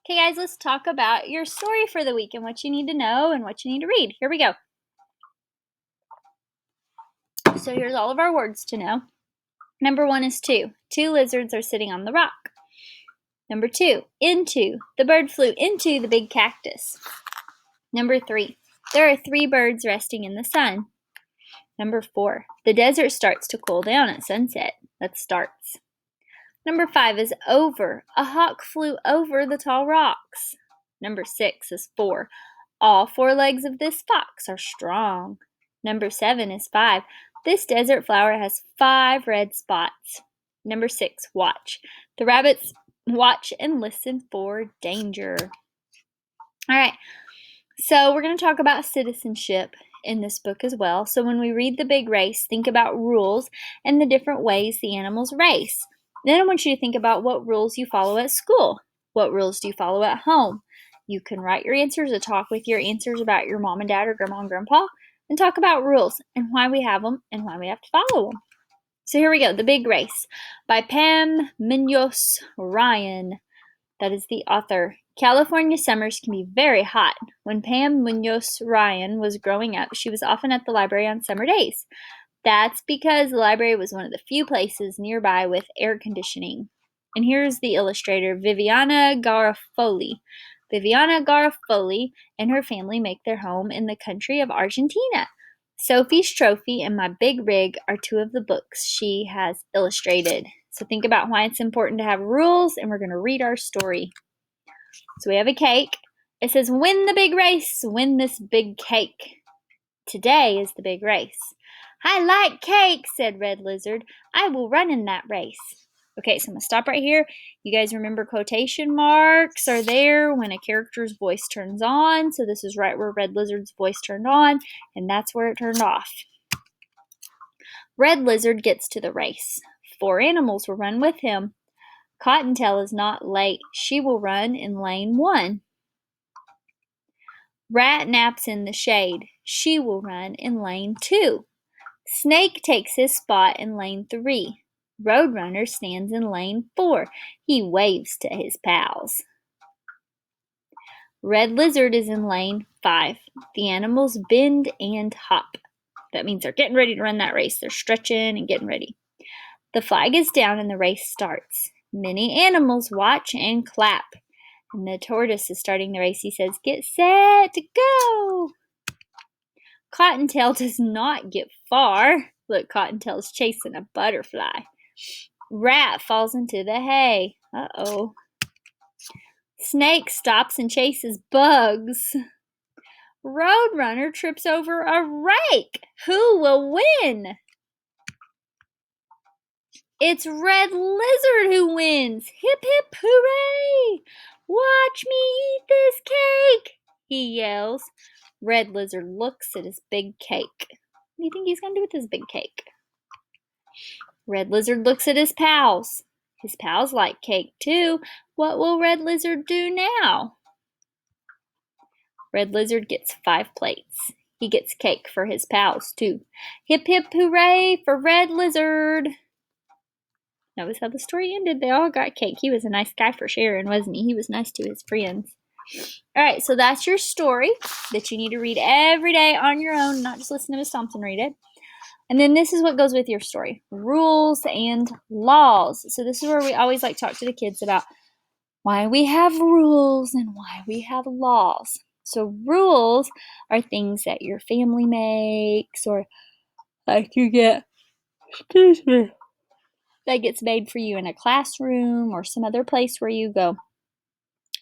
Okay, guys, let's talk about your story for the week and what you need to know and what you need to read. Here we go. So here's all of our words to know. Number 1 is two. Two lizards are sitting on the rock. Number 2, into. The bird flew into the big cactus. Number 3, there are 3 birds resting in the sun. Number 4, the desert starts to cool down at sunset. That starts. Number 5 is over. A hawk flew over the tall rocks. Number 6 is 4. All 4 legs of this fox are strong. Number 7 is 5. This desert flower has 5 red spots. Number 6, watch. The rabbits watch and listen for danger. All right, so we're going to talk about citizenship in this book as well. So when we read The Big Race, think about rules and the different ways the animals race. Then I want you to think about what rules you follow at school. What rules do you follow at home? You can write your answers or talk with your answers about your mom and dad or grandma and grandpa and talk about rules and why we have them and why we have to follow them. So here we go, The Big Race by Pam Munoz Ryan. That is the author. California summers can be very hot. When Pam Munoz Ryan was growing up, she was often at the library on summer days. That's because the library was one of the few places nearby with air conditioning. And here's the illustrator, Viviana Garofoli. Viviana Garofoli and her family make their home in the country of Argentina. Sophie's Trophy and My Big Rig are 2 of the books she has illustrated. So think about why it's important to have rules, and we're going to read our story. So we have a cake. It says, win the big race, win this big cake. Today is the big race. I like cake, said Red Lizard. I will run in that race. Okay, so I'm going to stop right here. You guys remember quotation marks are there when a character's voice turns on. So this is right where Red Lizard's voice turned on, and that's where it turned off. Red Lizard gets to the race. 4 animals will run with him. Cottontail is not late. She will run in lane 1. Rat naps in the shade. She will run in lane 2. Snake takes his spot in lane 3. Roadrunner stands in lane 4. He waves to his pals. Red Lizard is in lane 5. The animals bend and hop. That means they're getting ready to run that race. They're stretching and getting ready. The flag is down and the race starts. Many animals watch and clap. And the tortoise is starting the race. He says, get set to go. Cottontail does not get far. Look, Cottontail's chasing a butterfly. Rat falls into the hay. Uh-oh. Snake stops and chases bugs. Roadrunner trips over a rake. Who will win? It's Red Lizard who wins. Hip, hip, hooray! Watch me eat this cake, he yells. Red Lizard looks at his big cake. What do you think he's going to do with his big cake? Red Lizard looks at his pals. His pals like cake too. What will Red Lizard do now? Red Lizard gets 5 plates. He gets cake for his pals too. Hip, hip, hooray for Red Lizard! That was how the story ended. They all got cake. He was a nice guy for sharing, wasn't he? He was nice to his friends. All right, so that's your story that you need to read every day on your own, not just listen to Miss Thompson read it. And then this is what goes with your story, rules and laws. So this is where we always like to talk to the kids about why we have rules and why we have laws. So rules are things that your family makes, or like you get, that gets made for you in a classroom or some other place where you go.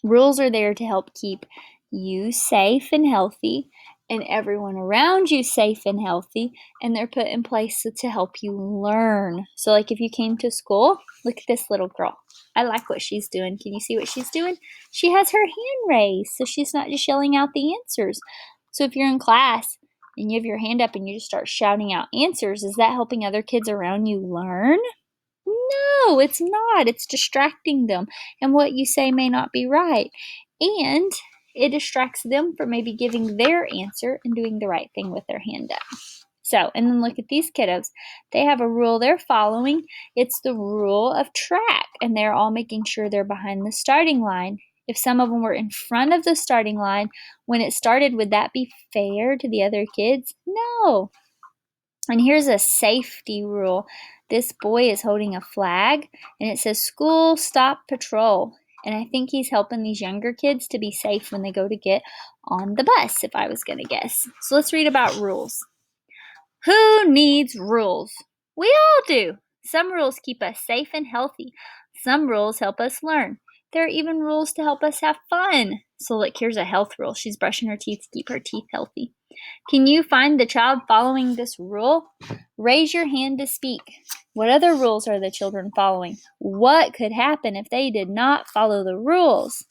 Rules are there to help keep you safe and healthy and everyone around you safe and healthy, and they're put in place to help you learn. So like if you came to school, look at this little girl. I like what she's doing. Can you see what she's doing? She has her hand raised, so she's not just yelling out the answers. So if you're in class and you have your hand up and you just start shouting out answers, is that helping other kids around you learn? No, it's not. It's distracting them, and what you say may not be right. And it distracts them from maybe giving their answer and doing the right thing with their hand up. So, and then look at these kiddos. They have a rule they're following. It's the rule of track, and they're all making sure they're behind the starting line. If some of them were in front of the starting line when it started, would that be fair to the other kids? No. And here's a safety rule. This boy is holding a flag, and it says School Stop Patrol. And I think he's helping these younger kids to be safe when they go to get on the bus, if I was going to guess. So let's read about rules. Who needs rules? We all do. Some rules keep us safe and healthy. Some rules help us learn. There are even rules to help us have fun. So look, here's a health rule. She's brushing her teeth to keep her teeth healthy. Can you find the child following this rule? Raise your hand to speak. What other rules are the children following? What could happen if they did not follow the rules?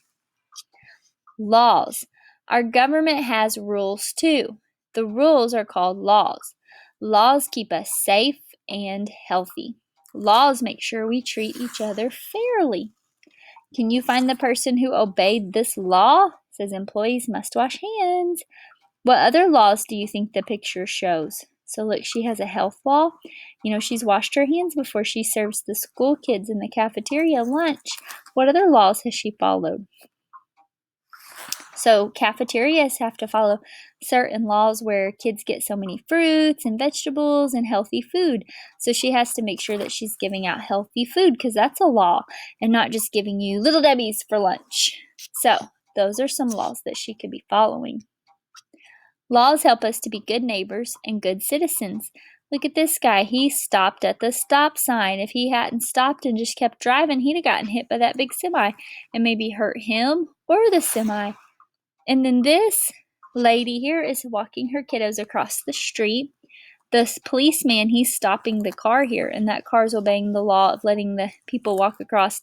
Laws. Our government has rules too. The rules are called laws. Laws keep us safe and healthy. Laws make sure we treat each other fairly. Can you find the person who obeyed this law? It says employees must wash hands. What other laws do you think the picture shows? So look, she has a health law. She's washed her hands before she serves the school kids in the cafeteria lunch. What other laws has she followed? So cafeterias have to follow certain laws where kids get so many fruits and vegetables and healthy food. So she has to make sure that she's giving out healthy food because that's a law and not just giving you Little Debbie's for lunch. So those are some laws that she could be following. Laws help us to be good neighbors and good citizens. Look at this guy. He stopped at the stop sign. If he hadn't stopped and just kept driving, he'd have gotten hit by that big semi and maybe hurt him or the semi. And then this lady here is walking her kiddos across the street. This policeman, he's stopping the car here, and that car is obeying the law of letting the people walk across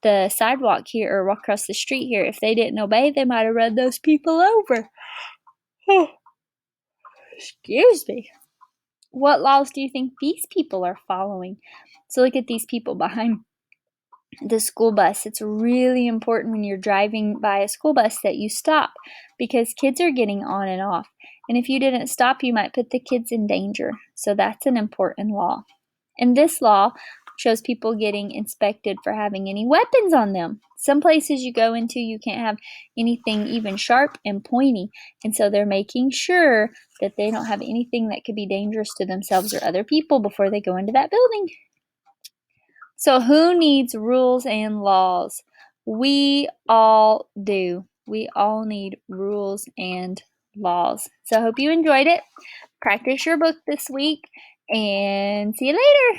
the sidewalk here or walk across the street here. If they didn't obey, they might have run those people over. Excuse me. What laws do you think these people are following? So look at these people behind the school bus. It's really important when you're driving by a school bus that you stop because kids are getting on and off. And if you didn't stop, you might put the kids in danger. So that's an important law. And this law shows people getting inspected for having any weapons on them. Some places you go into, you can't have anything even sharp and pointy. And so they're making sure that they don't have anything that could be dangerous to themselves or other people before they go into that building. So who needs rules and laws? We all do. We all need rules and laws. So I hope you enjoyed it. Practice your book this week and see you later.